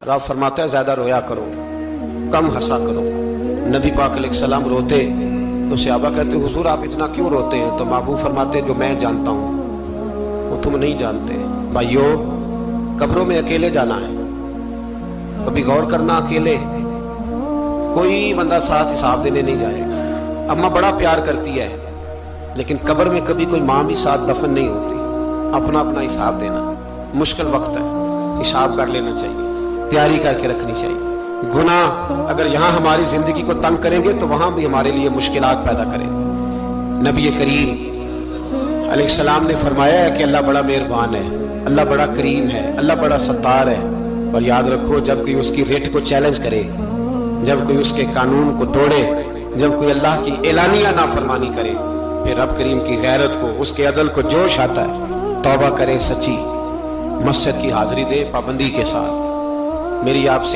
रब फरमाता है ज़्यादा रोया करो, कम हंसा करो। नबी पाक अलैहिस्सलाम रोते तो सहाबा कहते हुजूर आप इतना क्यों रोते हैं? तो महबूब फरमाते जो मैं जानता हूँ वो तुम नहीं जानते। भाइयों, कब्रों में अकेले जाना है, कभी गौर करना, अकेले कोई बंदा साथ हिसाब देने नहीं जाएगा। अम्मा बड़ा प्यार करती है लेकिन कब्र में कभी कोई माँ भी साथ दफन नहीं होती। अपना अपना हिसाब देना, मुश्किल वक्त है, हिसाब कर लेना चाहिए, तैयारी करके रखनी चाहिए। गुनाह अगर यहाँ हमारी जिंदगी को तंग करेंगे तो वहाँ भी हमारे लिए मुश्किलात पैदा करेंगे। नबी करीम अलैहिस्सलाम ने फरमाया है कि अल्लाह बड़ा मेहरबान है, अल्लाह बड़ा करीम है, अल्लाह बड़ा सत्तार है। और याद रखो, जब कोई उसकी रेट को चैलेंज करे, जब कोई उसके कानून को तोड़े, जब कोई अल्लाह की एलानिया नाफरमानी करे, फिर रब करीम की गैरत को, उसके अदल को जोश आता है, तौबा करे सच्ची, मस्जिद की हाजिरी दे पाबंदी के साथ। मेरी आपसे